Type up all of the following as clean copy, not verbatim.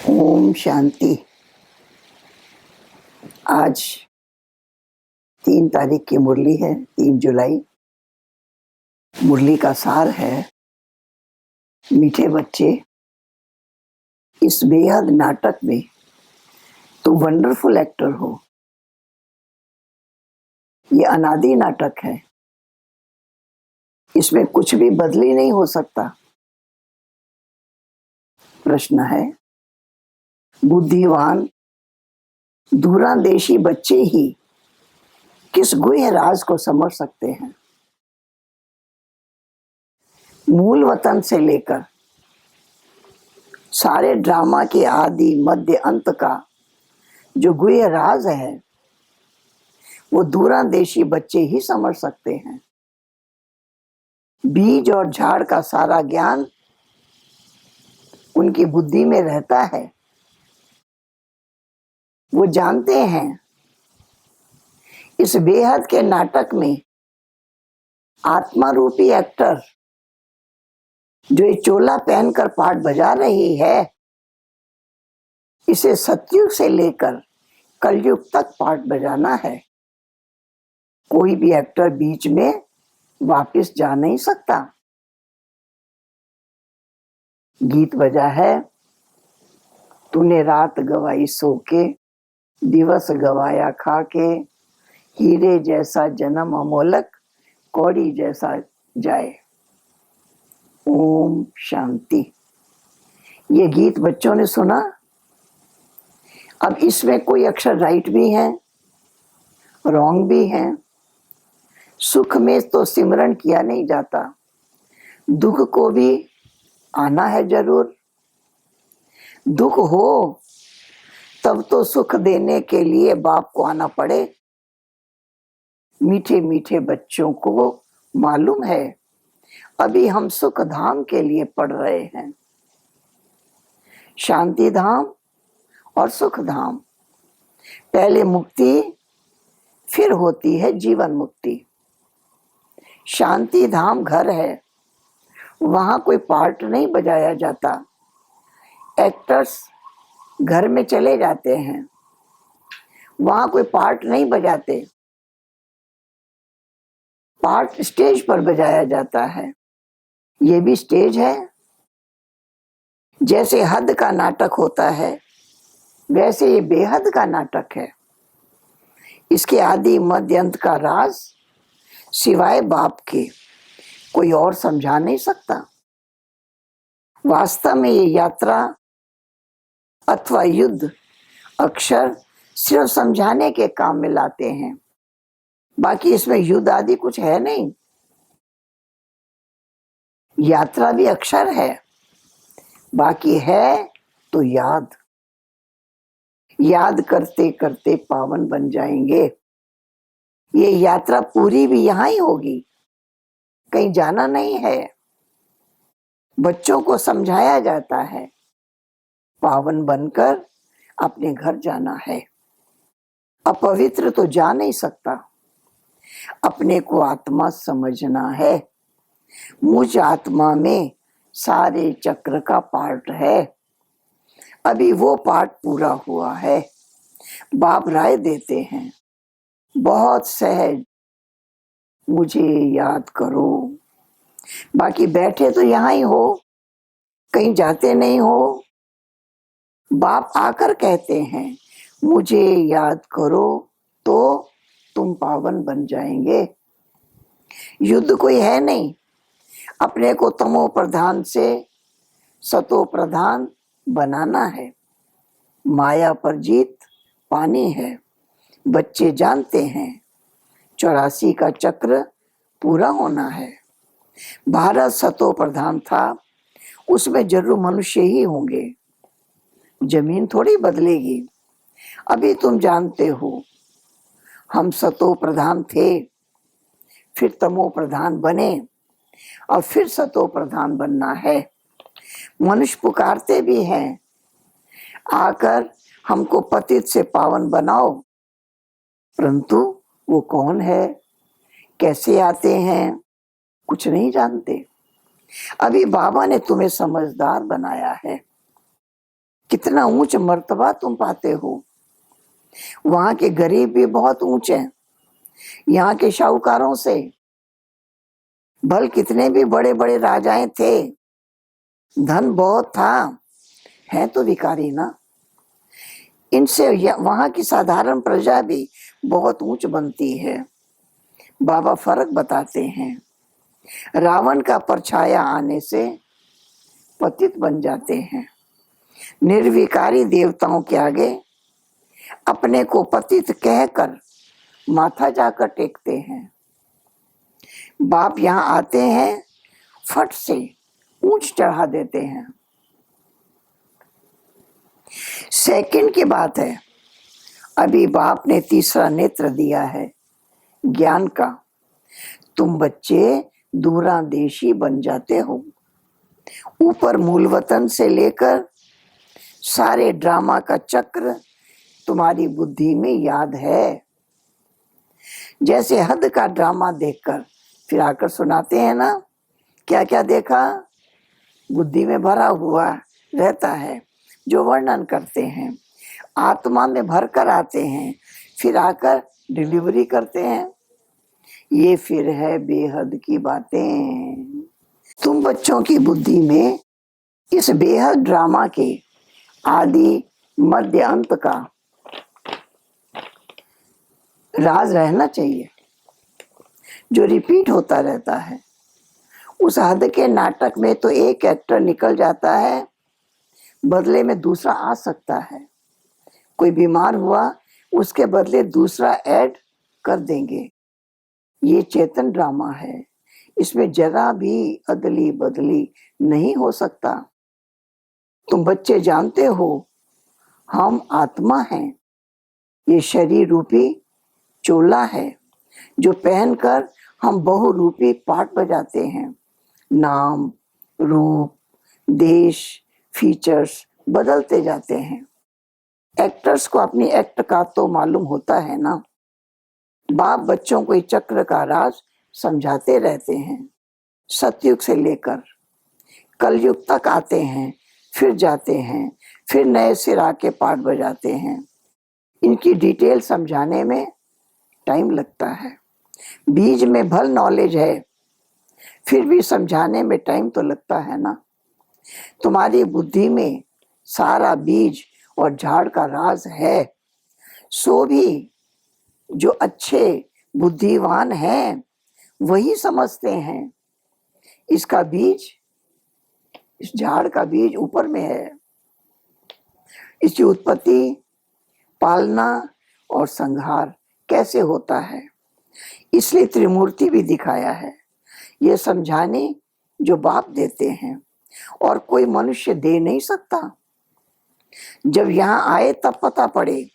ओम शांति। आज 3 तारीख की मुरली है, 3 जुलाई। मुरली का सार है, मीठे बच्चे, इस बेहद नाटक में तुम वंडरफुल एक्टर हो। ये अनादि नाटक है, इसमें कुछ भी बदली नहीं हो सकता। प्रश्न है, बुद्धिवान दूरंदेशी बच्चे ही किस गुह्य राज को समझ सकते हैं? मूल वतन से लेकर सारे ड्रामा के आदि मध्य अंत का जो गुह्य राज है वो दूरंदेशी बच्चे ही समझ सकते हैं। बीज और झाड़ का सारा ज्ञान उनकी बुद्धि में रहता है। वो जानते हैं इस बेहद के नाटक में आत्मा रूपी एक्टर जो ये चोला पहनकर पार्ट बजा रही है, इसे सतयुग से लेकर कलयुग तक पार्ट बजाना है। कोई भी एक्टर बीच में वापस जा नहीं सकता। गीत बजा है, तूने रात गवाई सो के, दिवस गवाया खा के, हीरे जैसा जन्म अमोलक, कौड़ी जैसा जाए। ओम शांति। ये गीत बच्चों ने सुना। अब इसमें कोई अक्षर राइट भी है, रॉन्ग भी है। सुख में तो सिमरन किया नहीं जाता, दुख को भी आना है जरूर। दुख हो तब तो सुख देने के लिए बाप को आना पड़े। मीठे मीठे बच्चों को मालूम है अभी हम सुख धाम के लिए पढ़ रहे हैं। शांति धाम और सुख धाम, पहले मुक्ति फिर होती है जीवन मुक्ति। शांति धाम घर है, वहां कोई पार्ट नहीं बजाया जाता। एक्टर्स घर में चले जाते हैं, वहां कोई पार्ट नहीं बजाते। पार्ट स्टेज पर बजाया जाता है। ये भी स्टेज है। जैसे हद का नाटक होता है वैसे ये बेहद का नाटक है। इसके आदि मध्य अंत का राज सिवाय बाप के कोई और समझा नहीं सकता। वास्तव में ये यात्रा अथवा युद्ध अक्षर सिर्फ समझाने के काम में लाते हैं, बाकी इसमें युद्ध आदि कुछ है नहीं। यात्रा भी अक्षर है, बाकी है तो याद। याद करते करते पावन बन जाएंगे। ये यात्रा पूरी भी यहां ही होगी, कहीं जाना नहीं है। बच्चों को समझाया जाता है पावन बनकर अपने घर जाना है। अपवित्र तो जा नहीं सकता। अपने को आत्मा समझना है। मुझ आत्मा में सारे चक्र का पार्ट है। अभी वो पार्ट पूरा हुआ है। बाप राय देते हैं, बहुत सहज मुझे याद करो। बाकी बैठे तो यहाँ ही हो, कहीं जाते नहीं हो। बाप आकर कहते हैं मुझे याद करो तो तुम पावन बन जाएंगे। युद्ध कोई है नहीं। अपने को तमो प्रधान से सतो प्रधान बनाना है। माया पर जीत पानी है। बच्चे जानते हैं 84 का चक्र पूरा होना है। भारत सतो प्रधान था, उसमें जरूर मनुष्य ही होंगे। जमीन थोड़ी बदलेगी। अभी तुम जानते हो हम सतो प्रधान थे, फिर तमो प्रधान बने और फिर सतो प्रधान बनना है। मनुष्य पुकारते भी हैं आकर हमको पतित से पावन बनाओ, परंतु वो कौन है, कैसे आते हैं, कुछ नहीं जानते। अभी बाबा ने तुम्हें समझदार बनाया है। कितना ऊंच मर्तबा तुम पाते हो। वहां के गरीब भी बहुत ऊंचे हैं यहाँ के शाहूकारों से। भल कितने भी बड़े बड़े राजाएं थे, धन बहुत था, है तो भिखारी ना। इनसे वहां की साधारण प्रजा भी बहुत ऊंच बनती है। बाबा फर्क बताते हैं, रावण का परछाया आने से पतित बन जाते हैं। निर्विकारी देवताओं के आगे अपने को पतित कहकर माथा जाकर टेकते हैं। बाप यहाँ आते हैं, फट से ऊंच चढ़ा देते हैं। सेकंड की बात है, अभी बाप ने तीसरा नेत्र दिया है ज्ञान का। तुम बच्चे दूरांदेशी बन जाते हो। ऊपर मूल वतन से लेकर सारे ड्रामा का चक्र तुम्हारी बुद्धि में याद है। जैसे हद का ड्रामा देखकर फिर आकर सुनाते हैं ना, क्या क्या देखा, बुद्धि में भरा हुआ रहता है जो वर्णन करते हैं। आत्मा में भर कर आते हैं, फिर आकर डिलीवरी करते हैं। ये फिर है बेहद की बातें। तुम बच्चों की बुद्धि में इस बेहद ड्रामा के आदि मध्य अंत का राज रहना चाहिए, जो रिपीट होता रहता है। उस हद के नाटक में तो एक एक्टर निकल जाता है, बदले में दूसरा आ सकता है। कोई बीमार हुआ, उसके बदले दूसरा ऐड कर देंगे। ये चेतन ड्रामा है, इसमें जरा भी अदली बदली नहीं हो सकता। तुम बच्चे जानते हो, हम आत्मा हैं। ये शरीर रूपी चोला है जो पहनकर हम बहुरूपी पाठ बजाते हैं। नाम, रूप, देश, फीचर्स बदलते जाते हैं। एक्टर्स को अपनी एक्ट का तो मालूम होता है ना। बाप बच्चों को इस चक्र का राज समझाते रहते हैं। सतयुग से लेकर कलयुग तक आते हैं, फिर जाते हैं, फिर नए सिरा के पाठ बजाते हैं। इनकी डिटेल समझाने में टाइम लगता है। बीज में भल नॉलेज है, फिर भी समझाने में टाइम तो लगता है ना। तुम्हारी बुद्धि में सारा बीज और झाड़ का राज है। सो भी जो अच्छे बुद्धिवान हैं वही समझते हैं इसका बीज, इस झाड़ का बीज ऊपर में है। इसकी उत्पत्ति, पालना और संहार कैसे होता है, इसलिए त्रिमूर्ति भी दिखाया है। ये समझाने जो बाप देते हैं और कोई मनुष्य दे नहीं सकता। जब यहाँ आए तब पता पड़े,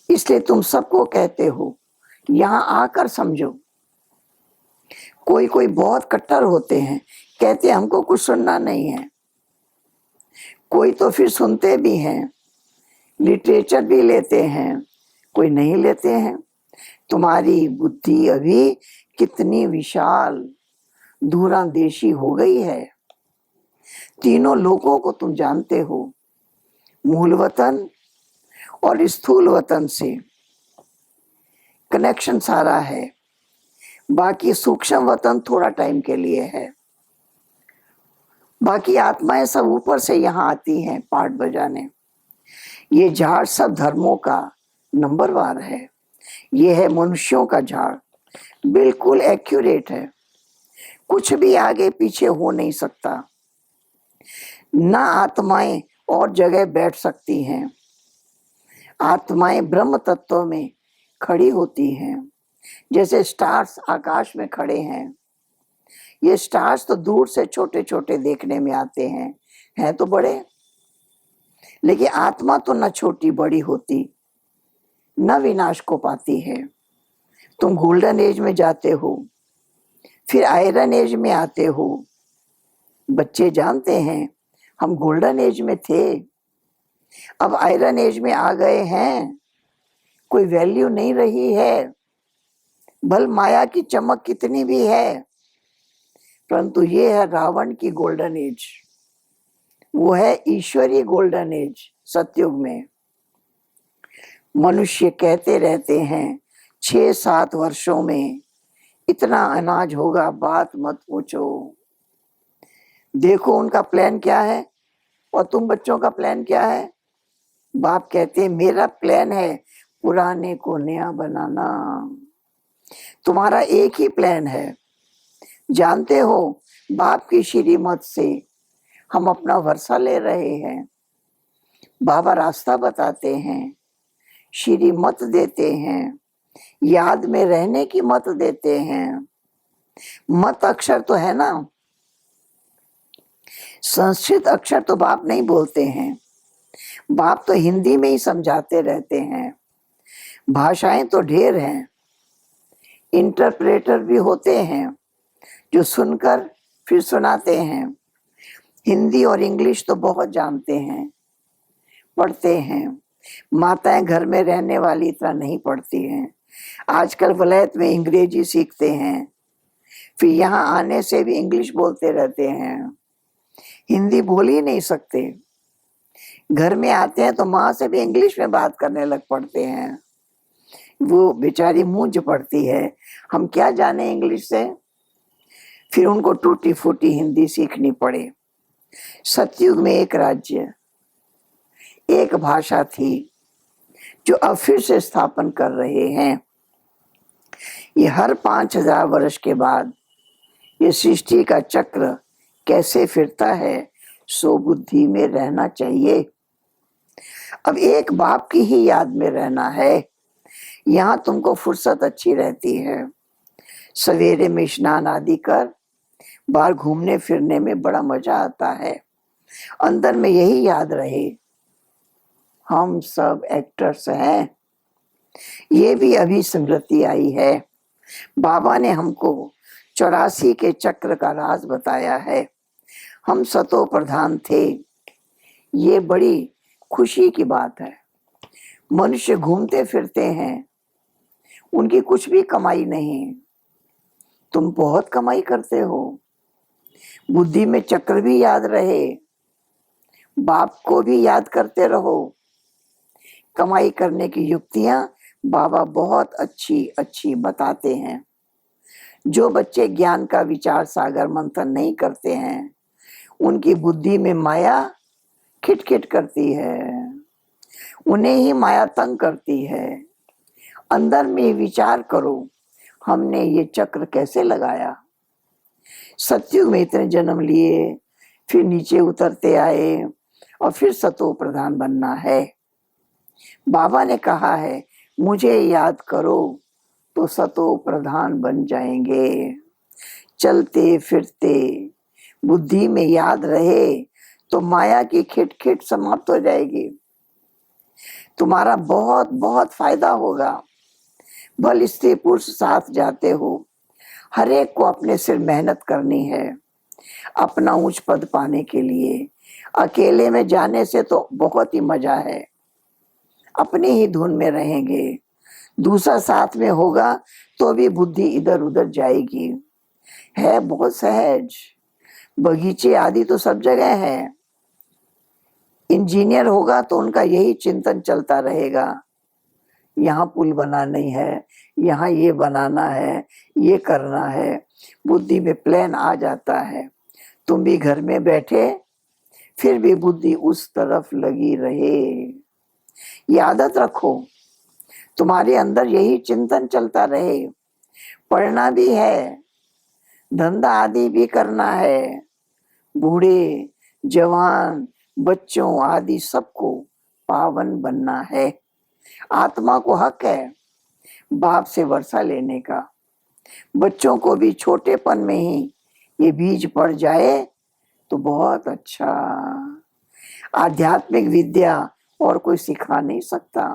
इसलिए तुम सबको कहते हो यहाँ आकर समझो। कोई कोई बहुत कट्टर होते हैं, कहते हमको कुछ सुनना नहीं है। कोई तो फिर सुनते भी हैं, लिटरेचर भी लेते हैं, कोई नहीं लेते हैं। तुम्हारी बुद्धि अभी कितनी विशाल दूरांदेशी हो गई है। तीनों लोगों को तुम जानते हो, मूल वतन और स्थूल वतन से कनेक्शन सारा है। बाकी सूक्ष्म वतन थोड़ा टाइम के लिए है। बाकी आत्माएं सब ऊपर से यहाँ आती हैं पाठ बजाने। ये झाड़ सब धर्मों का नंबरवार है। ये है मनुष्यों का झाड़, बिल्कुल एक्यूरेट है, कुछ भी आगे पीछे हो नहीं सकता। ना आत्माएं और जगह बैठ सकती हैं। आत्माएं ब्रह्म तत्व में खड़ी होती हैं, जैसे स्टार्स आकाश में खड़े हैं। ये स्टार्स तो दूर से छोटे छोटे देखने में आते हैं तो बड़े, लेकिन आत्मा तो न छोटी बड़ी होती, न विनाश को पाती है। तुम गोल्डन एज में जाते हो, फिर आयरन एज में आते हो। बच्चे जानते हैं हम गोल्डन एज में थे, अब आयरन एज में आ गए हैं। कोई वैल्यू नहीं रही है, भल माया की चमक कितनी भी है, परंतु ये है रावण की गोल्डन एज। वो है ईश्वरीय गोल्डन एज, सतयुग में मनुष्य कहते रहते हैं 6-7 वर्षों में इतना अनाज होगा, बात मत पूछो। देखो उनका प्लान क्या है और तुम बच्चों का प्लान क्या है। बाप कहते हैं मेरा प्लान है पुराने को नया बनाना। तुम्हारा एक ही प्लान है। जानते हो बाप की श्रीमत से हम अपना वर्षा ले रहे हैं। बाबा रास्ता बताते हैं, श्रीमत देते हैं, याद में रहने की मत देते हैं। मत अक्षर तो है ना, संस्कृत अक्षर तो बाप नहीं बोलते हैं। बाप तो हिंदी में ही समझाते रहते हैं। भाषाएं तो ढेर हैं, इंटरप्रेटर भी होते हैं जो सुनकर फिर सुनाते हैं। हिंदी और इंग्लिश तो बहुत जानते हैं, पढ़ते हैं। माताएं घर में रहने वाली इतना नहीं पढ़ती हैं। आजकल वलैत में अंग्रेजी सीखते हैं, फिर यहाँ आने से भी इंग्लिश बोलते रहते हैं। हिंदी बोल ही नहीं सकते। घर में आते हैं तो माँ से भी इंग्लिश में बात करने लग पड़ते हैं। वो बेचारी मूंझ पड़ती है, हम क्या जाने इंग्लिश से। फिर उनको टूटी फूटी हिंदी सीखनी पड़े। सतयुग में एक राज्य, एक भाषा थी जो अब फिर से स्थापन कर रहे हैं। ये हर 5000 वर्ष के बाद ये सृष्टि का चक्र कैसे फिरता है, सो बुद्धि में रहना चाहिए। अब एक बाप की ही याद में रहना है। यहाँ तुमको फुर्सत अच्छी रहती है। सवेरे में स्नान आदि कर बाहर घूमने फिरने में बड़ा मजा आता है। अंदर में यही याद रहे, हम सब एक्टर्स हैं। ये भी अभी स्मृति आई है। बाबा ने हमको 84 के चक्र का राज बताया है। हम सतो प्रधान थे, ये बड़ी खुशी की बात है। मनुष्य घूमते फिरते हैं, उनकी कुछ भी कमाई नहीं। तुम बहुत कमाई करते हो। बुद्धि में चक्र भी याद रहे, बाप को भी याद करते रहो। कमाई करने की युक्तियां बाबा बहुत अच्छी अच्छी बताते हैं। जो बच्चे ज्ञान का विचार सागर मंथन नहीं करते हैं, उनकी बुद्धि में माया खिटखिट करती है, उन्हें ही माया तंग करती है। अंदर में विचार करो, हमने ये चक्र कैसे लगाया। सतयुग में इतने जन्म लिए, फिर नीचे उतरते आए और फिर सतो प्रधान बनना है। बाबा ने कहा है मुझे याद करो तो सतो प्रधान बन जाएंगे। चलते फिरते बुद्धि में याद रहे तो माया की खिटखिट समाप्त हो जाएगी। तुम्हारा बहुत बहुत फायदा होगा। बल स्त्री पुरुष साथ जाते हो, हर एक को अपने सिर मेहनत करनी है अपना उच्च पद पाने के लिए। अकेले में जाने से तो बहुत ही मजा है, अपनी ही धुन में रहेंगे। दूसरा साथ में होगा तो भी बुद्धि इधर उधर जाएगी। है बहुत सहज। बगीचे आदि तो सब जगह है। इंजीनियर होगा तो उनका यही चिंतन चलता रहेगा, यहाँ पुल बनाना है, यहाँ ये बनाना है, ये करना है। बुद्धि में प्लान आ जाता है। तुम भी घर में बैठे फिर भी बुद्धि उस तरफ लगी रहे। ये आदत रखो, तुम्हारे अंदर यही चिंतन चलता रहे। पढ़ना भी है, धंधा आदि भी करना है। बूढ़े जवान बच्चों आदि सबको पावन बनना है। आत्मा को हक है बाप से वर्षा लेने का। बच्चों को भी छोटेपन में ही ये बीज पड़ जाए तो बहुत अच्छा। आध्यात्मिक विद्या और कोई सिखा नहीं सकता।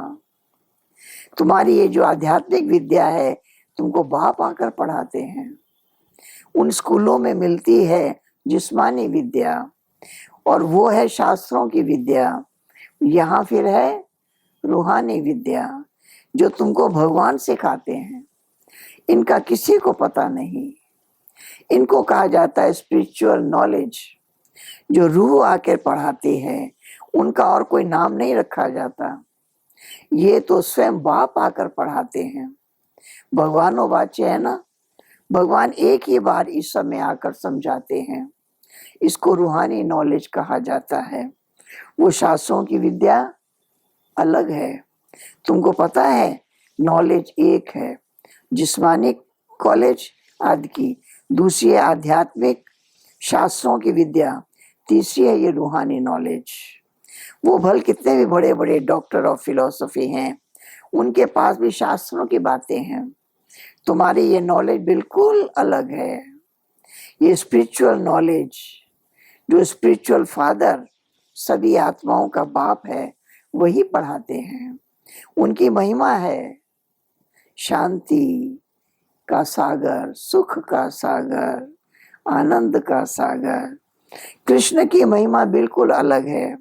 तुम्हारी ये जो आध्यात्मिक विद्या है तुमको बाप आकर पढ़ाते हैं। उन स्कूलों में मिलती है जिस्मानी विद्या और वो है शास्त्रों की विद्या। यहाँ फिर है रूहानी विद्या जो तुमको भगवान सिखाते हैं। इनका किसी को पता नहीं। इनको कहा जाता है स्पिरिचुअल नॉलेज। जो रूह आकर पढ़ाती है उनका और कोई नाम नहीं रखा जाता। ये तो स्वयं बाप आकर पढ़ाते हैं। भगवानों वाच्य है ना, भगवान एक ही बार इस समय आकर समझाते हैं। इसको रूहानी नॉलेज कहा जाता है। वो शास्त्रों की विद्या अलग है। तुमको पता है, नॉलेज एक है, जिस्मानी कॉलेज आदि की, दूसरी है आध्यात्मिक शास्त्रों की विद्या, तीसरी है ये रूहानी नॉलेज। वो भल कितने भी बड़े बड़े डॉक्टर ऑफ फिलोसफी हैं, उनके पास भी शास्त्रों की बातें हैं। तुम्हारी ये नॉलेज बिल्कुल अलग है। ये स्पिरिचुअल नॉलेज, जो स्पिरिचुअल फादर, सभी आत्माओं का बाप है, वही पढ़ाते हैं। उनकी महिमा है शांति का सागर, सुख का सागर, आनंद का सागर। कृष्ण की महिमा बिल्कुल अलग है।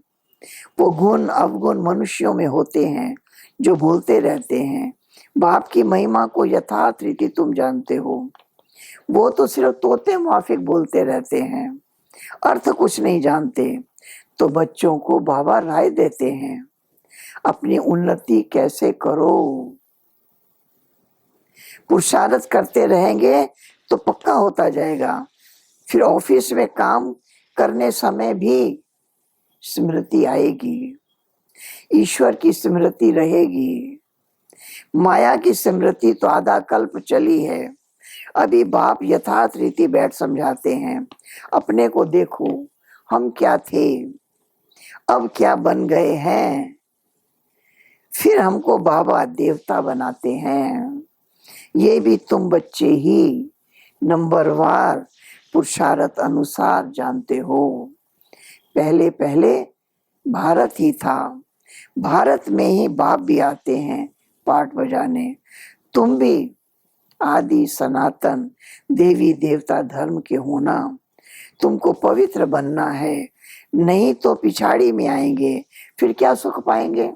वो गुण अवगुण मनुष्यों में होते हैं जो बोलते रहते हैं। बाप की महिमा को यथार्थ रीति तुम जानते हो। वो तो सिर्फ तोते माफिक बोलते रहते हैं, अर्थ कुछ नहीं जानते। तो बच्चों को बाबा राय देते हैं, अपनी उन्नति कैसे करो। पुरुषार्थ करते रहेंगे तो पक्का होता जाएगा। फिर ऑफिस में काम करने समय भी स्मृति आएगी, ईश्वर की स्मृति रहेगी। माया की स्मृति तो आधा कल्प चली है। अभी बाप यथार्थ रीति बैठ समझाते हैं। अपने को देखो, हम क्या थे, अब क्या बन गए हैं। फिर हमको बाबा देवता बनाते हैं। ये भी तुम बच्चे ही नंबरवार पुरुषार्थ अनुसार जानते हो। पहले पहले भारत ही था, भारत में ही बाप भी आते हैं पाठ बजाने। तुम भी आदि सनातन देवी देवता धर्म के होना। तुमको पवित्र बनना है, नहीं तो पिछाड़ी में आएंगे, फिर क्या सुख पाएंगे।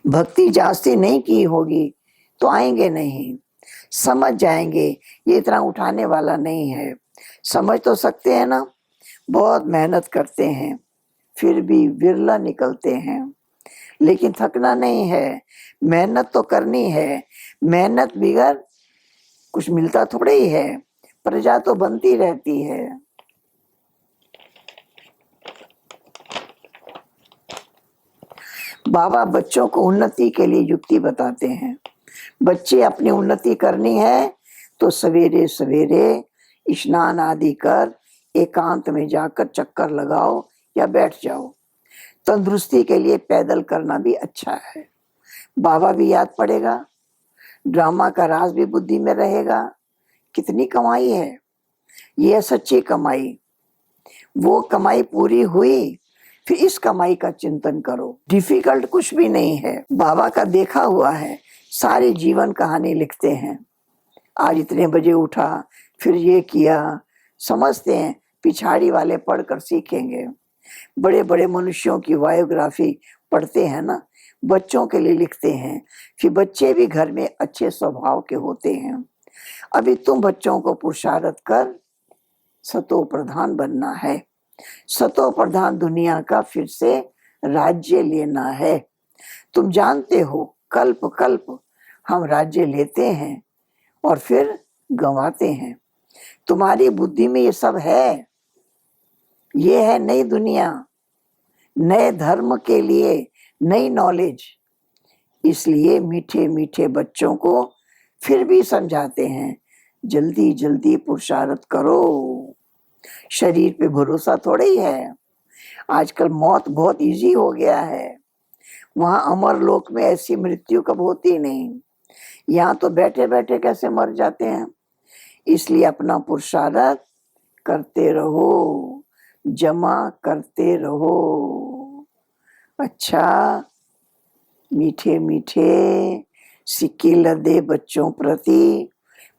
भक्ति जास्ती नहीं की होगी तो आएंगे नहीं। समझ जाएंगे ये इतना उठाने वाला नहीं है। समझ तो सकते हैं ना, बहुत मेहनत करते हैं फिर भी विरला निकलते हैं। लेकिन थकना नहीं है, मेहनत तो करनी है। मेहनत बिगड़ कुछ मिलता थोड़े ही है, प्रजा तो बनती रहती है। बाबा बच्चों को उन्नति के लिए युक्ति बताते हैं। बच्चे अपनी उन्नति करनी है तो सवेरे सवेरे स्नान आदि कर एकांत में जाकर चक्कर लगाओ या बैठ जाओ। तंदुरुस्ती के लिए पैदल करना भी अच्छा है। बाबा भी याद पड़ेगा, ड्रामा का राज भी बुद्धि में रहेगा। कितनी कमाई है, यह सच्ची कमाई। वो कमाई पूरी हुई, फिर इस कमाई का चिंतन करो। डिफिकल्ट कुछ भी नहीं है। बाबा का देखा हुआ है, सारी जीवन कहानी लिखते हैं। आज इतने बजे उठा, फिर ये किया, समझते हैं। पिछाड़ी वाले पढ़कर सीखेंगे। बड़े बड़े मनुष्यों की बायोग्राफी पढ़ते हैं ना, बच्चों के लिए लिखते हैं। फिर बच्चे भी घर में अच्छे स्वभाव के होते हैं। अभी तुम बच्चों को पुरुषार्थ कर सतो प्रधान बनना है। सतो प्रधान दुनिया का फिर से राज्य लेना है। तुम जानते हो, कल्प कल्प हम राज्य लेते हैं और फिर गंवाते हैं। तुम्हारी बुद्धि में ये सब है। ये है नई दुनिया, नए धर्म के लिए नई नॉलेज। इसलिए मीठे मीठे बच्चों को फिर भी समझाते हैं, जल्दी जल्दी पुरुषार्थ करो। शरीर पे भरोसा थोड़ा ही है। आजकल मौत बहुत इजी हो गया है। वहां अमर लोक में ऐसी मृत्यु कब होती नहीं। यहाँ तो बैठे बैठे कैसे मर जाते हैं। इसलिए अपना पुरुषार्थ करते रहो, जमा करते रहो। अच्छा, मीठे मीठे सिक्के लदे बच्चों प्रति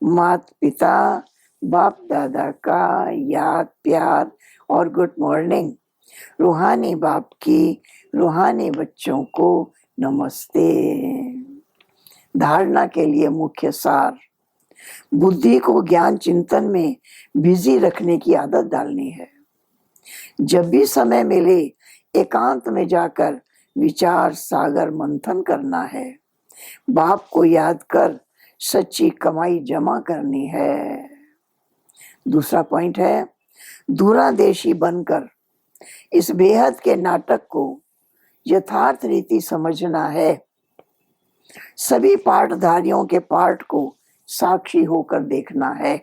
माता पिता बाप दादा का याद प्यार और गुड मॉर्निंग। रूहानी बाप की रूहानी बच्चों को नमस्ते। धारणा के लिए मुख्य सार, बुद्धि को ज्ञान चिंतन में बिजी रखने की आदत डालनी है। जब भी समय मिले एकांत में जाकर विचार सागर मंथन करना है। बाप को याद कर सच्ची कमाई जमा करनी है। दूसरा पॉइंट है, दूरादेशी बनकर इस बेहद के नाटक को यथार्थ रीति समझना है। सभी पाठधारियों के पाठ को साक्षी होकर देखना है।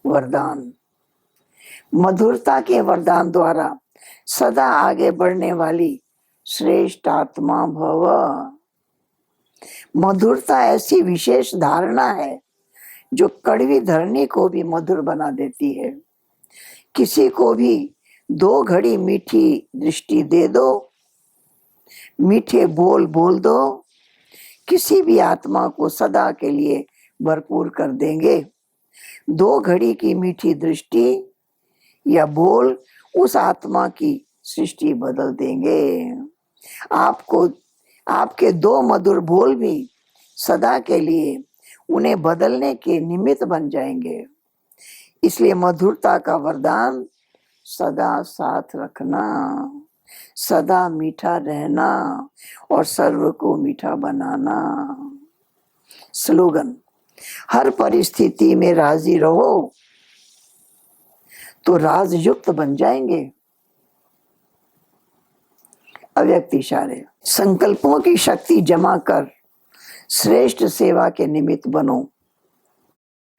वरदान, मधुरता के वरदान द्वारा सदा आगे बढ़ने वाली श्रेष्ठ आत्मा भव। मधुरता ऐसी विशेष धारणा है जो कड़वी धरनी को भी मधुर बना देती है। किसी को भी 2 घड़ी मीठी दृष्टि दे दो, मीठे बोल बोल दो, किसी भी आत्मा को सदा के लिए भरपूर कर देंगे। 2 घड़ी की मीठी दृष्टि या बोल उस आत्मा की सृष्टि बदल देंगे। आपको आपके 2 मधुर बोल भी सदा के लिए उन्हें बदलने के निमित्त बन जाएंगे। इसलिए मधुरता का वरदान सदा साथ रखना, सदा मीठा रहना और सर्व को मीठा बनाना। स्लोगन, हर परिस्थिति में राजी रहो तो राजयुक्त बन जाएंगे। अव्यक्त इशारे, संकल्पों की शक्ति जमा कर श्रेष्ठ सेवा के निमित्त बनो।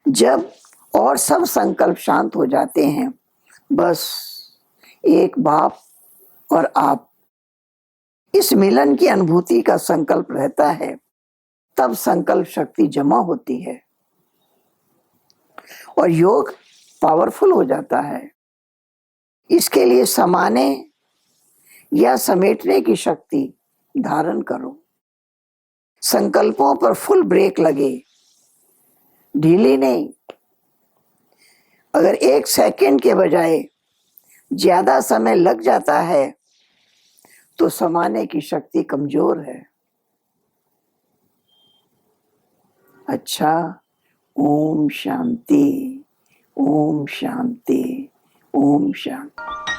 जब और सब संकल्प शांत हो जाते हैं, बस एक बाप और आप, इस मिलन की अनुभूति का संकल्प रहता है, तब संकल्प शक्ति जमा होती है और योग पावरफुल हो जाता है। इसके लिए समाने या समेटने की शक्ति धारण करो। संकल्पों पर फुल ब्रेक लगे, ढीली नहीं। अगर 1 सेकंड के बजाय ज्यादा समय लग जाता है तो समाने की शक्ति कमजोर है। अच्छा, ओम शांति, ओम शांति, ओम शांति।